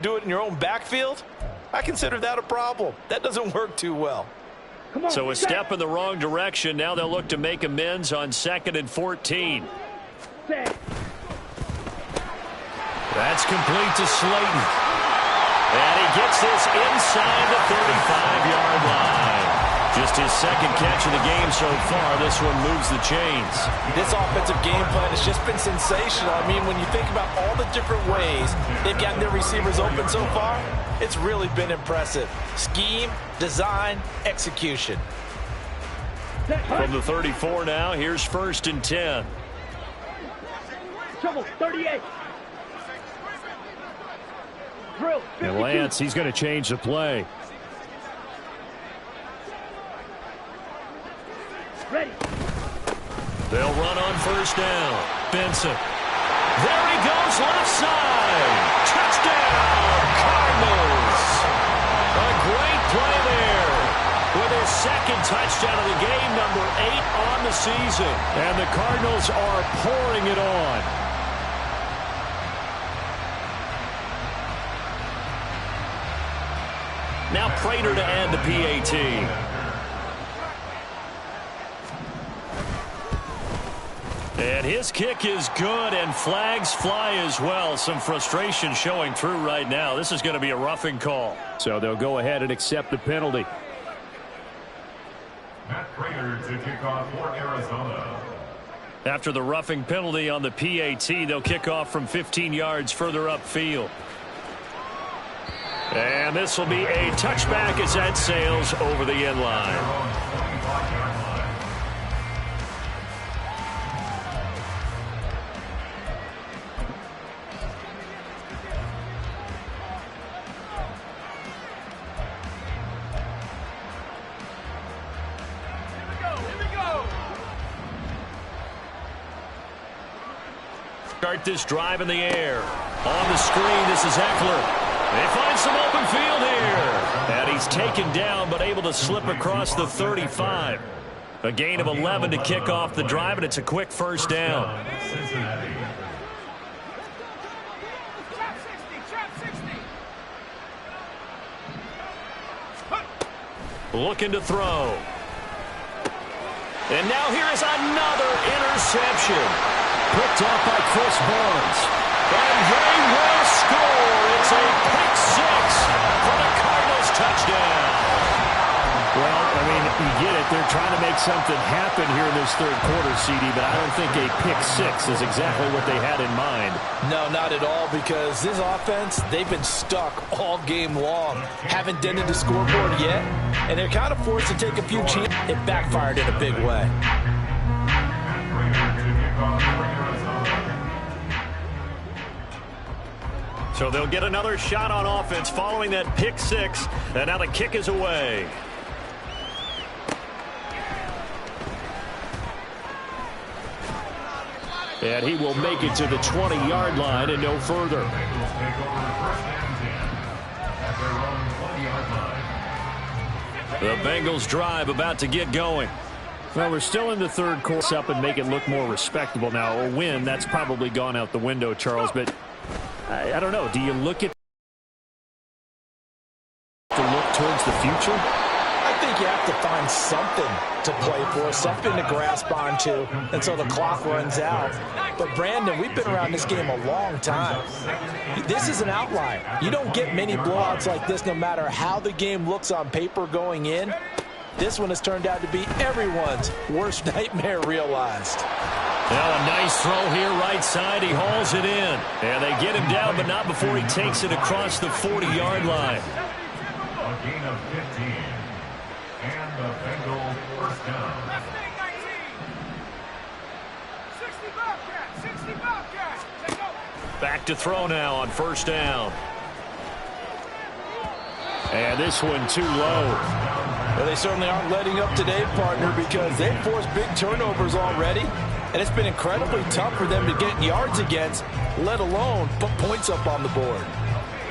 Do it in your own backfield? I consider that a problem. That doesn't work too well. So a step in the wrong direction. Now they'll look to make amends on 2nd and 14. That's complete to Slayton. And he gets this inside the 35-yard line. Just his 2nd catch of the game so far. This one moves the chains. This offensive game plan has just been sensational. I mean, when you think about all the different ways they've gotten their receivers open so far, it's really been impressive. Scheme, design, execution. From the 34 now, here's 1st and 10. Trouble, 38. Drill, and Lance, he's going to change the play. Ready. They'll run on 1st down. Benson. There he goes, left side. Touchdown, Cardinals. A great play there. With his 2nd touchdown of the game, number 8 on the season. And the Cardinals are pouring it on. Now Prater to add the PAT. And his kick is good, and flags fly as well. Some frustration showing through right now. This is going to be a roughing call. So they'll go ahead and accept the penalty. Matt Prater to kick off for Arizona. After the roughing penalty on the PAT, they'll kick off from 15 yards further upfield. And this will be a touchback as that sails over the end line. Start this drive in the air. On the screen, this is Eckler. They find some open field here. And he's taken down, but able to slip across the 35. A gain of 11 to kick off the drive, and it's a quick 1st down. Looking to throw. And now here is another interception. Picked off by Chris Barnes. And they will score. It's a pick 6 for the Cardinals touchdown. Well, I mean, you get it. They're trying to make something happen here in this 3rd quarter, CD, but I don't think a pick 6 is exactly what they had in mind. No, not at all, because this offense, they've been stuck all game long. Haven't dented the scoreboard yet, and they're kind of forced to take a few chances. It backfired in a big way. So they'll get another shot on offense following that pick 6, and now the kick is away. And he will make it to the 20-yard line and no further. The Bengals drive about to get going. Well, we're still in the 3rd quarter. Up and make it look more respectable now. A win, that's probably gone out the window, Charles, but I don't know. Do you look at to look towards the future? I think you have to find something to play for, something to grasp onto until the clock runs out. But, Brandon, we've been around this game a long time. This is an outlier. You don't get many blowouts like this no matter how the game looks on paper going in. This one has turned out to be everyone's worst nightmare realized. Now a nice throw here right side. He hauls it in. And they get him down, but not before he takes it across the 40-yard line. A gain of 15. And the Bengals 1st down. Back to throw now on 1st down. And this one too low. Well, they certainly aren't letting up today, partner, because they've forced big turnovers already. And it's been incredibly tough for them to get yards against, let alone put points up on the board.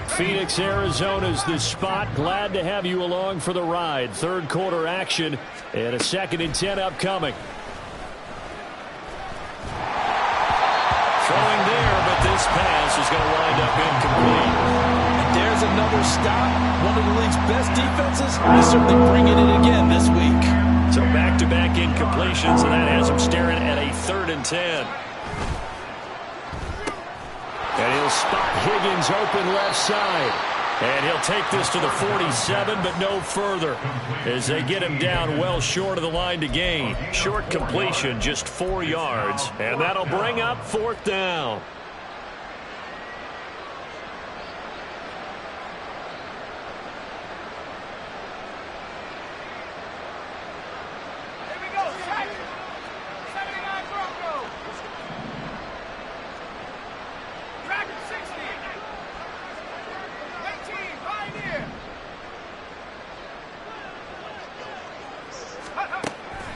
Phoenix, Arizona's the spot. Glad to have you along for the ride. 3rd quarter action and a 2nd and 10 upcoming. Throwing there, but this pass is going to wind up incomplete. There another stop. One of the league's best defenses. He's certainly bringing it again this week. So back-to-back incompletions, and that has him staring at a 3rd and 10. And he'll spot Higgins open left side. And he'll take this to the 47, but no further, as they get him down well short of the line to gain. Short completion, just 4 yards, and that'll bring up 4th down.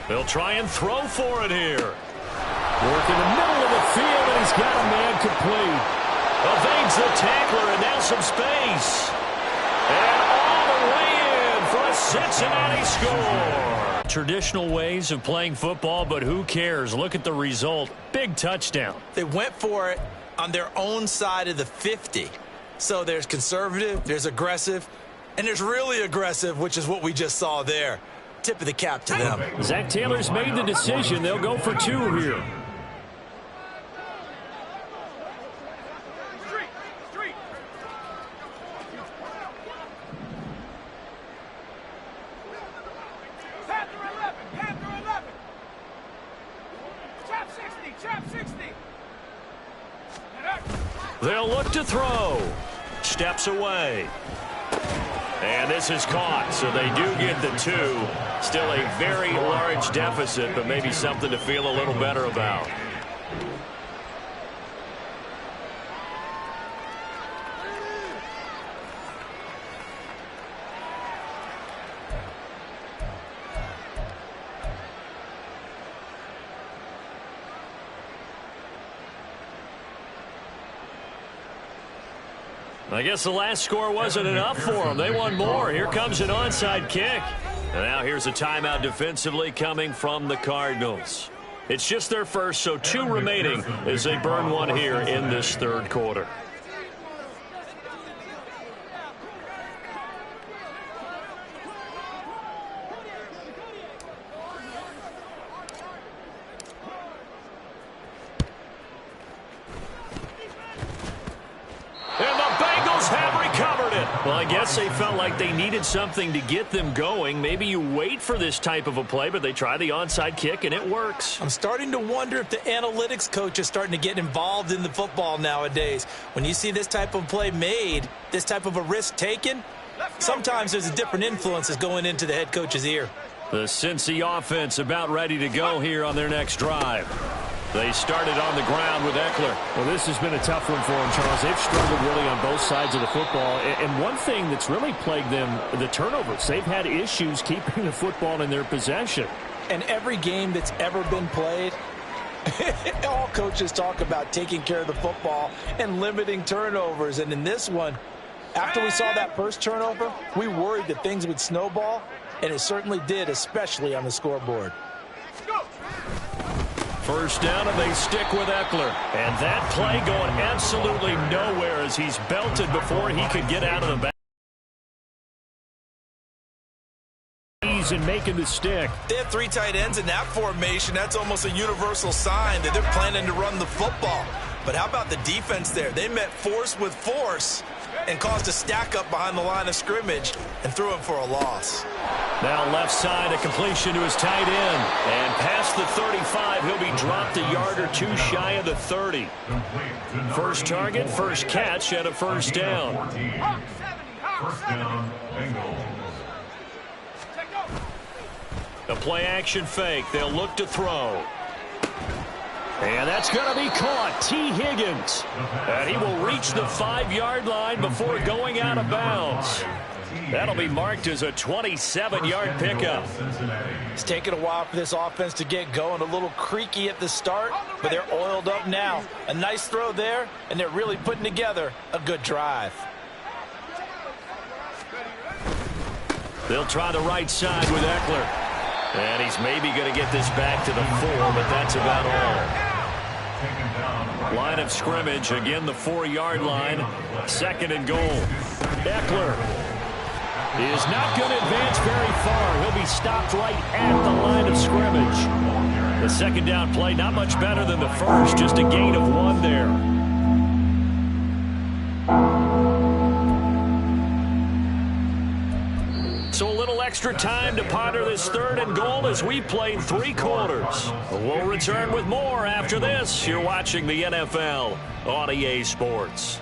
They'll try and throw for it here. Work in the middle of the field, and he's got a man complete. Evades the tackler, and now some space. And all the way in for a Cincinnati score. Traditional ways of playing football, but who cares? Look at the result. Big touchdown. They went for it on their own side of the 50. So there's conservative, there's aggressive, and there's really aggressive, which is what we just saw there. Tip of the cap to them. Zach Taylor's made the decision. They'll go for 2 here. They'll look to throw. Steps away. And this is caught, so they do get the 2. Still a very large deficit, but maybe something to feel a little better about. I guess the last score wasn't enough for them. They won more. Here comes an onside kick. And now here's a timeout defensively coming from the Cardinals. It's just their first, so 2 remaining as they burn 1 here in this 3rd quarter. Well, I guess they felt like they needed something to get them going. Maybe you wait for this type of a play, but they try the onside kick, and it works. I'm starting to wonder if the analytics coach is starting to get involved in the football nowadays. When you see this type of play made, this type of a risk taken, sometimes there's a different influence that's going into the head coach's ear. The Cincy offense about ready to go here on their next drive. They started on the ground with Eckler. Well, this has been a tough one for them, Charles. They've struggled really on both sides of the football. And one thing that's really plagued them, the turnovers. They've had issues keeping the football in their possession. And every game that's ever been played, all coaches talk about taking care of the football and limiting turnovers. And in this one, after we saw that first turnover, we worried that things would snowball, and it certainly did, especially on the scoreboard. First down, and they stick with Eckler. And that play going absolutely nowhere as he's belted before he could get out of the back. And making the stick. They have 3 tight ends in that formation. That's almost a universal sign that they're planning to run the football. But how about the defense there? They met force with force and caused a stack up behind the line of scrimmage and threw him for a loss. Now left side, a completion to his tight end. And past the 35, he'll be dropped a yard or 2 shy of the 30. First target, first catch at a first down. First down, Bengals. A play-action fake. They'll look to throw. And that's going to be caught. T. Higgins. And he will reach the 5-yard line before going out of bounds. That'll be marked as a 27-yard pickup. It's taken a while for this offense to get going. A little creaky at the start, but they're oiled up now. A nice throw there, and they're really putting together a good drive. They'll try the right side with Eckler. And he's maybe going to get this back to the 4, but that's about all. Line of scrimmage, again the 4-yard line. 2nd and goal. Eckler is not going to advance very far. He'll be stopped right at the line of scrimmage. The second down play, not much better than the first, just a gain of 1 there. So a little extra time to ponder this 3rd and goal as we played 3 quarters. We'll return with more after this. You're watching the NFL on EA Sports.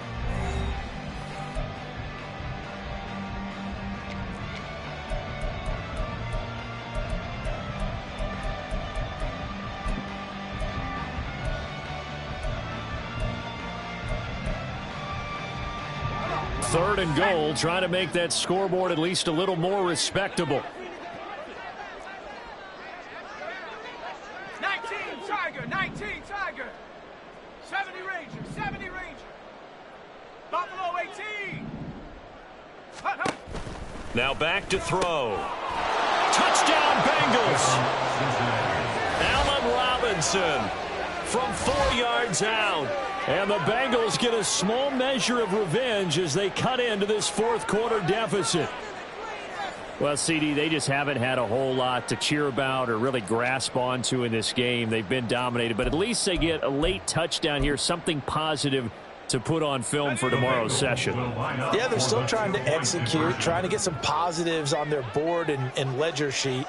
Third and goal, trying to make that scoreboard at least a little more respectable. 19 Tiger, 19 Tiger. 70 Ranger, 70 Ranger. Buffalo 18. Hut, hut. Now back to throw. Touchdown Bengals. Allen Robinson from 4 yards out. And the Bengals get a small measure of revenge as they cut into this 4th quarter deficit. Well, CD, they just haven't had a whole lot to cheer about or really grasp onto in this game. They've been dominated, but at least they get a late touchdown here, something positive to put on film for tomorrow's session. Yeah, they're still trying to execute, trying to get some positives on their board and ledger sheet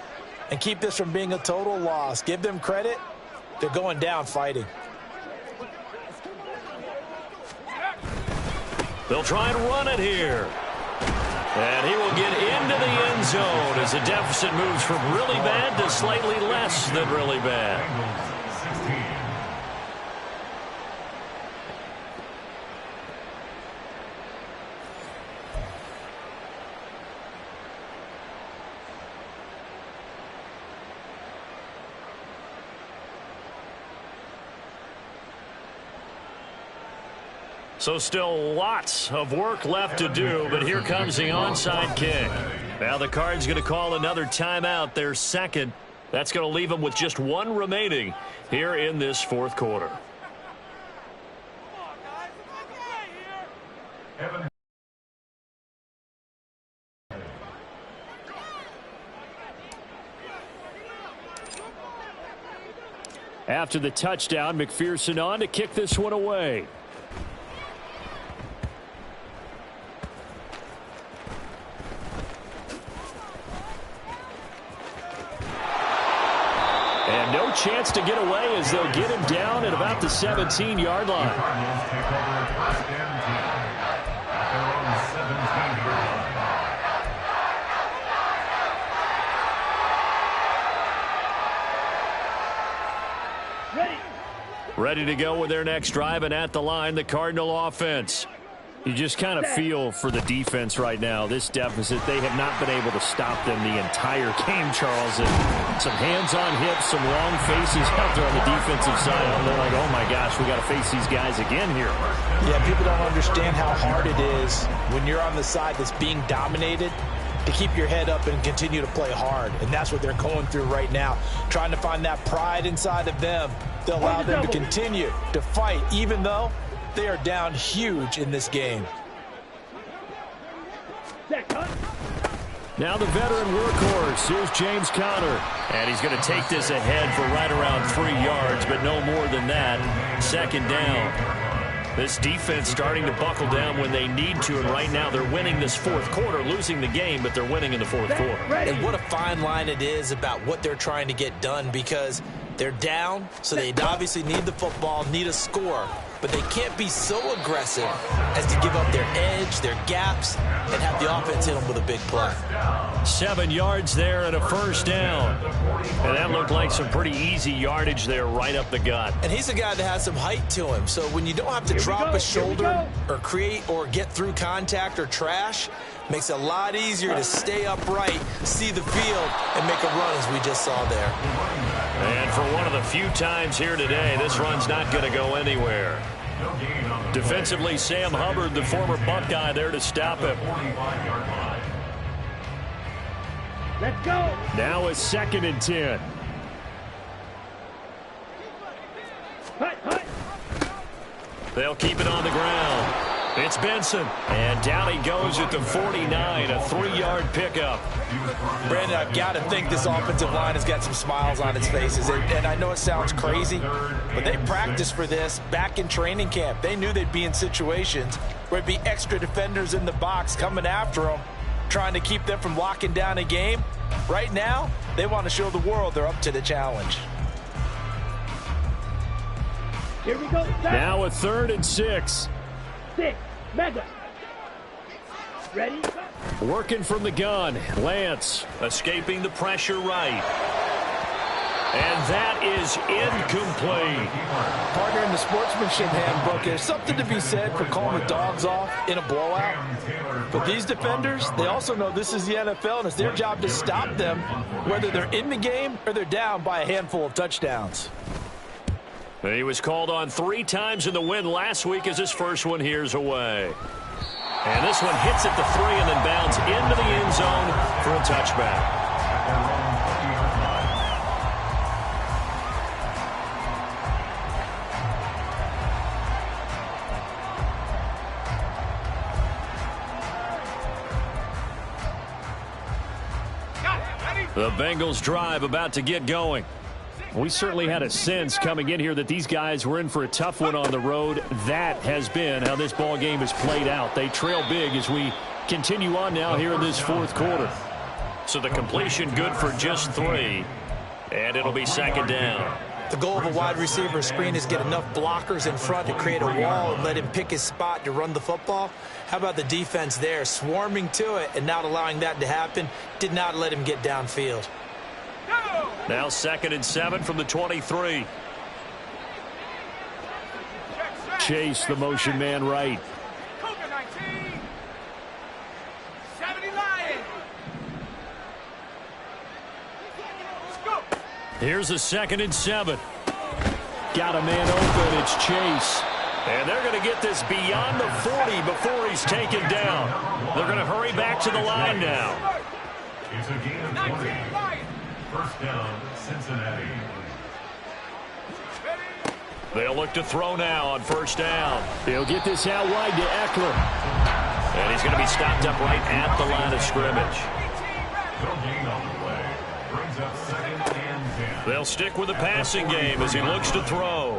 and keep this from being a total loss. Give them credit. They're going down fighting. They'll try and run it here. And he will get into the end zone as the deficit moves from really bad to slightly less than really bad. So still lots of work left to do, but here comes the onside kick. Now the Cards going to call another timeout, their second. That's going to leave them with just 1 remaining here in this 4th quarter. After the touchdown, McPherson on to kick this one away. And no chance to get away as they'll get him down at about the 17-yard line. Ready to go with their next drive, and at the line, the Cardinal offense. You just kind of feel for the defense right now. This deficit, they have not been able to stop them the entire game, Charles. And some hands on hips, some long faces out there on the defensive side. And they're like, oh, my gosh, we got to face these guys again here. Yeah, people don't understand how hard it is when you're on the side that's being dominated to keep your head up and continue to play hard. And that's what they're going through right now, trying to find that pride inside of them to allow them to continue to fight, even though they are down huge in this game. Now the veteran workhorse. Here's James Conner. And he's going to take this ahead for right around 3 yards, but no more than that. Second down. This defense starting to buckle down when they need to, and right now they're winning this 4th quarter, losing the game, but they're winning in the 4th quarter. And what a fine line it is about what they're trying to get done, because they're down, so they obviously need the football, need a score, but they can't be so aggressive as to give up their edge, their gaps, and have the offense hit them with a big play. 7 yards there and a first down. And that looked like some pretty easy yardage there right up the gut. And he's a guy that has some height to him, so when you don't have to drop a shoulder or create or get through contact or trash, makes it a lot easier to stay upright, see the field, and make a run as we just saw there. And for one of the few times here today, this run's not going to go anywhere. Defensively, Sam Hubbard, the former Buckeye, there to stop him. Let's go. Now it's 2nd and 10. Hut, hut. They'll keep it on the ground. It's Benson. And down he goes at the 49, a 3-yard pickup. Brandon, I've got to think this offensive line has got some smiles on its faces. And I know it sounds crazy, but they practiced for this back in training camp. They knew they'd be in situations where it'd be extra defenders in the box coming after them, trying to keep them from locking down a game. Right now, they want to show the world they're up to the challenge. Here we go. Now a 3rd and 6. 6. Mega. Ready? Working from the gun. Lance escaping the pressure right. And that is incomplete. Partner, in the sportsmanship handbook, there's something to be said for calling the dogs off in a blowout. But these defenders, they also know this is the NFL, and it's their job to stop them, whether they're in the game or they're down by a handful of touchdowns. And he was called on 3 times in the win last week as his first one here's away. And this one hits at the 3 and then bounds into the end zone for a touchback. The Bengals drive about to get going. We certainly had a sense coming in here that these guys were in for a tough one on the road. That has been how this ball game has played out. They trail big as we continue on now here in this 4th quarter. So the completion good for just 3. And it'll be 2nd down. The goal of a wide receiver screen is get enough blockers in front to create a wall and let him pick his spot to run the football. How about the defense there, swarming to it and not allowing that to happen? Did not let him get downfield. Now 2nd and 7 from the 23. Chase, the motion man right. Cougar 19. 70 Lion. Let's go. Here's a 2nd and 7. Got a man open. It's Chase. And they're going to get this beyond the 40 before he's taken down. They're going to hurry back to the line now. It's a gain of 20. First down, Cincinnati. They'll look to throw now on 1st down. He'll get this out wide to Eckler. And he's going to be stopped up right at the line of scrimmage. No gain on the play. Brings up 2nd and 10. They'll stick with the passing game as he looks to throw.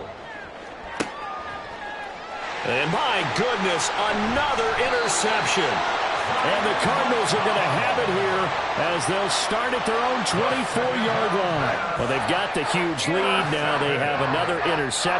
And my goodness, another interception. And the Cardinals are going to have it here as they'll start at their own 24-yard line. Well, they've got the huge lead. Now they have another interception.